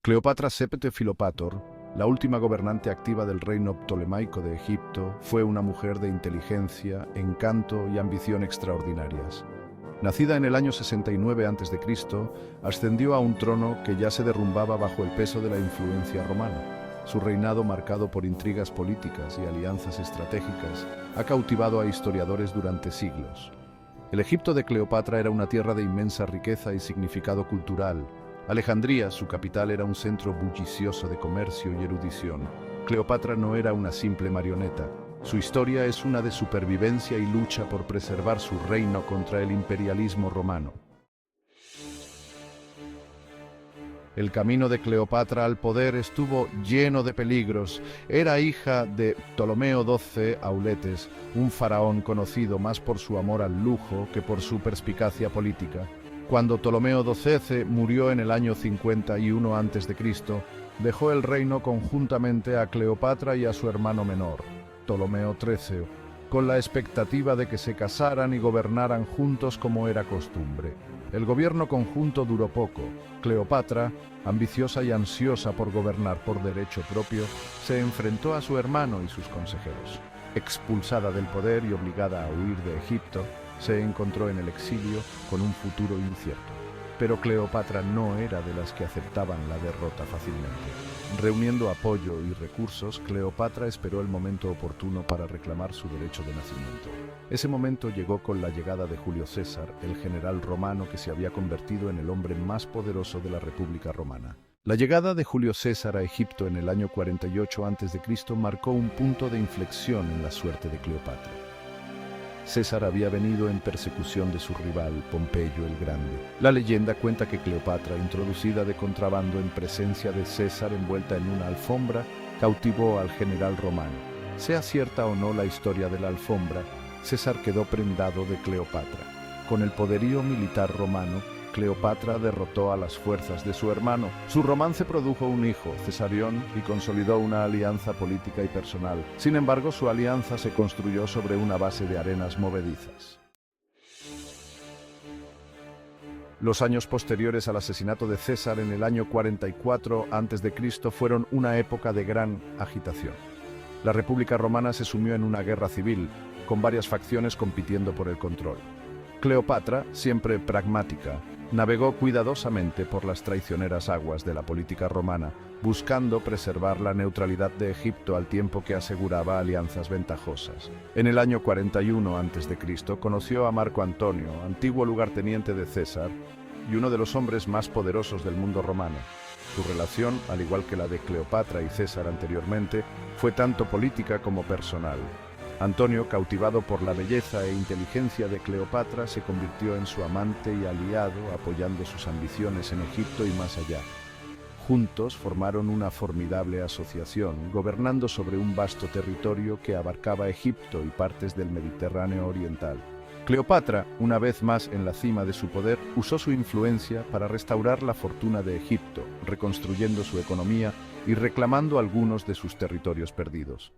Cleopatra Sepete Filopator, la última gobernante activa del reino ptolemaico de Egipto, fue una mujer de inteligencia, encanto y ambición extraordinarias. Nacida en el año 69 a.C., ascendió a un trono que ya se derrumbaba bajo el peso de la influencia romana. Su reinado, marcado por intrigas políticas y alianzas estratégicas, ha cautivado a historiadores durante siglos. El Egipto de Cleopatra era una tierra de inmensa riqueza y significado cultural. Alejandría, su capital, era un centro bullicioso de comercio y erudición. Cleopatra no era una simple marioneta. Su historia es una de supervivencia y lucha por preservar su reino contra el imperialismo romano. El camino de Cleopatra al poder estuvo lleno de peligros. Era hija de Ptolomeo XII Auletes, un faraón conocido más por su amor al lujo que por su perspicacia política. Cuando Ptolomeo XII murió en el año 51 a.C., dejó el reino conjuntamente a Cleopatra y a su hermano menor, Ptolomeo XIII, con la expectativa de que se casaran y gobernaran juntos como era costumbre. El gobierno conjunto duró poco. Cleopatra, ambiciosa y ansiosa por gobernar por derecho propio, se enfrentó a su hermano y sus consejeros. Expulsada del poder y obligada a huir de Egipto, se encontró en el exilio con un futuro incierto. Pero Cleopatra no era de las que aceptaban la derrota fácilmente. Reuniendo apoyo y recursos, Cleopatra esperó el momento oportuno para reclamar su derecho de nacimiento. Ese momento llegó con la llegada de Julio César, el general romano que se había convertido en el hombre más poderoso de la República Romana. La llegada de Julio César a Egipto en el año 48 a.C. marcó un punto de inflexión en la suerte de Cleopatra. César había venido en persecución de su rival, Pompeyo el Grande. La leyenda cuenta que Cleopatra, introducida de contrabando en presencia de César envuelta en una alfombra, cautivó al general romano. Sea cierta o no la historia de la alfombra, César quedó prendado de Cleopatra. Con el poderío militar romano, Cleopatra derrotó a las fuerzas de su hermano. Su romance produjo un hijo, Cesarión, y consolidó una alianza política y personal. Sin embargo, su alianza se construyó sobre una base de arenas movedizas. Los años posteriores al asesinato de César en el año 44 a.C. fueron una época de gran agitación. La República Romana se sumió en una guerra civil, con varias facciones compitiendo por el control. Cleopatra, siempre pragmática, navegó cuidadosamente por las traicioneras aguas de la política romana, buscando preservar la neutralidad de Egipto al tiempo que aseguraba alianzas ventajosas. En el año 41 a.C. conoció a Marco Antonio, antiguo lugarteniente de César y uno de los hombres más poderosos del mundo romano. Su relación, al igual que la de Cleopatra y César anteriormente, fue tanto política como personal. Antonio, cautivado por la belleza e inteligencia de Cleopatra, se convirtió en su amante y aliado, apoyando sus ambiciones en Egipto y más allá. Juntos formaron una formidable asociación, gobernando sobre un vasto territorio que abarcaba Egipto y partes del Mediterráneo oriental. Cleopatra, una vez más en la cima de su poder, usó su influencia para restaurar la fortuna de Egipto, reconstruyendo su economía y reclamando algunos de sus territorios perdidos.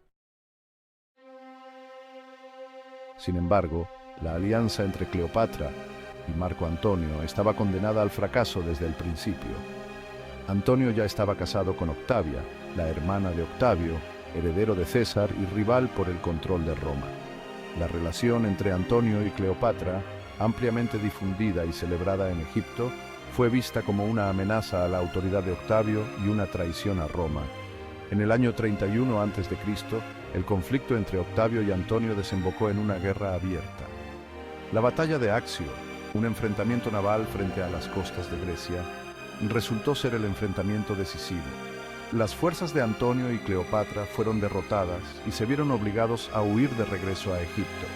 Sin embargo, la alianza entre Cleopatra y Marco Antonio estaba condenada al fracaso desde el principio. Antonio ya estaba casado con Octavia, la hermana de Octavio, heredero de César y rival por el control de Roma. La relación entre Antonio y Cleopatra, ampliamente difundida y celebrada en Egipto, fue vista como una amenaza a la autoridad de Octavio y una traición a Roma. En el año 31 a.C., el conflicto entre Octavio y Antonio desembocó en una guerra abierta. La batalla de Accio, un enfrentamiento naval frente a las costas de Grecia, resultó ser el enfrentamiento decisivo. Las fuerzas de Antonio y Cleopatra fueron derrotadas y se vieron obligados a huir de regreso a Egipto.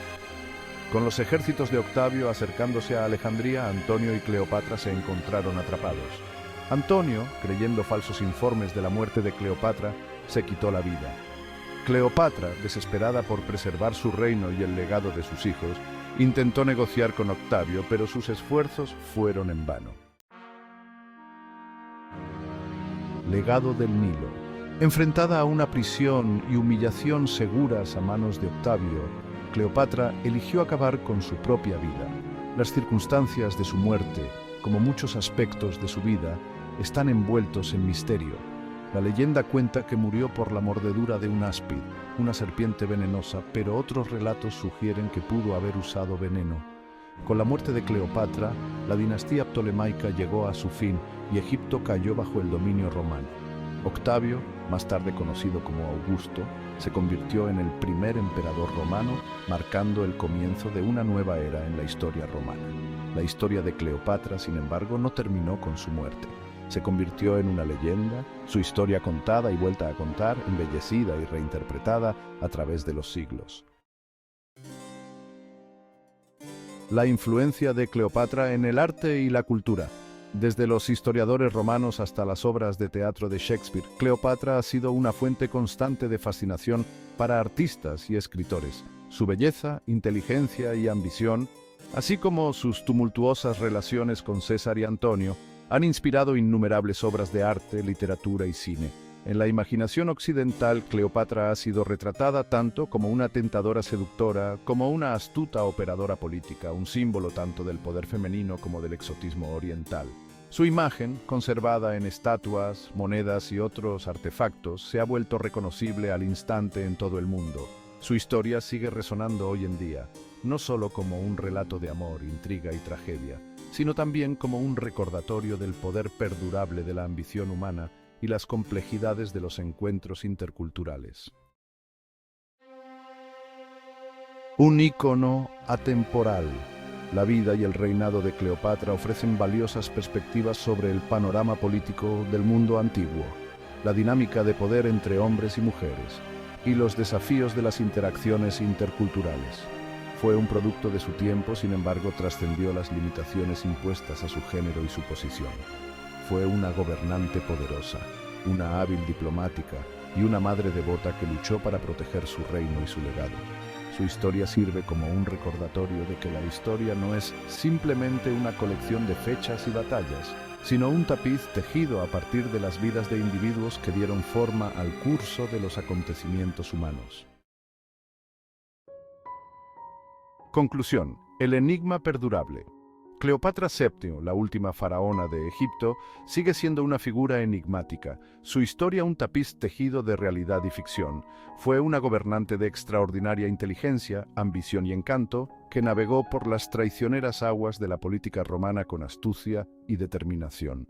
Con los ejércitos de Octavio acercándose a Alejandría, Antonio y Cleopatra se encontraron atrapados. Antonio, creyendo falsos informes de la muerte de Cleopatra, se quitó la vida. Cleopatra, desesperada por preservar su reino y el legado de sus hijos, intentó negociar con Octavio, pero sus esfuerzos fueron en vano. Legado del Nilo. Enfrentada a una prisión y humillación seguras a manos de Octavio, Cleopatra eligió acabar con su propia vida. Las circunstancias de su muerte, como muchos aspectos de su vida, están envueltos en misterio. La leyenda cuenta que murió por la mordedura de un áspid, una serpiente venenosa, pero otros relatos sugieren que pudo haber usado veneno. Con la muerte de Cleopatra, la dinastía ptolemaica llegó a su fin y Egipto cayó bajo el dominio romano. Octavio, más tarde conocido como Augusto, se convirtió en el primer emperador romano, marcando el comienzo de una nueva era en la historia romana. La historia de Cleopatra, sin embargo, no terminó con su muerte. Se convirtió en una leyenda, su historia contada y vuelta a contar, embellecida y reinterpretada a través de los siglos. La influencia de Cleopatra en el arte y la cultura. Desde los historiadores romanos hasta las obras de teatro de Shakespeare, Cleopatra ha sido una fuente constante de fascinación para artistas y escritores. Su belleza, inteligencia y ambición, así como sus tumultuosas relaciones con César y Antonio, han inspirado innumerables obras de arte, literatura y cine. En la imaginación occidental, Cleopatra ha sido retratada tanto como una tentadora seductora, como una astuta operadora política, un símbolo tanto del poder femenino como del exotismo oriental. Su imagen, conservada en estatuas, monedas y otros artefactos, se ha vuelto reconocible al instante en todo el mundo. Su historia sigue resonando hoy en día, no solo como un relato de amor, intriga y tragedia, sino también como un recordatorio del poder perdurable de la ambición humana y las complejidades de los encuentros interculturales. Un ícono atemporal. La vida y el reinado de Cleopatra ofrecen valiosas perspectivas sobre el panorama político del mundo antiguo, la dinámica de poder entre hombres y mujeres, y los desafíos de las interacciones interculturales. Fue un producto de su tiempo, sin embargo, trascendió las limitaciones impuestas a su género y su posición. Fue una gobernante poderosa, una hábil diplomática y una madre devota que luchó para proteger su reino y su legado. Su historia sirve como un recordatorio de que la historia no es simplemente una colección de fechas y batallas, sino un tapiz tejido a partir de las vidas de individuos que dieron forma al curso de los acontecimientos humanos. Conclusión. El enigma perdurable. Cleopatra VII, la última faraona de Egipto, sigue siendo una figura enigmática. Su historia un tapiz tejido de realidad y ficción. Fue una gobernante de extraordinaria inteligencia, ambición y encanto, que navegó por las traicioneras aguas de la política romana con astucia y determinación.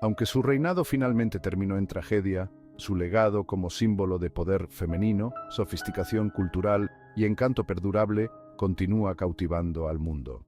Aunque su reinado finalmente terminó en tragedia, su legado como símbolo de poder femenino, sofisticación cultural y encanto perdurable continúa cautivando al mundo.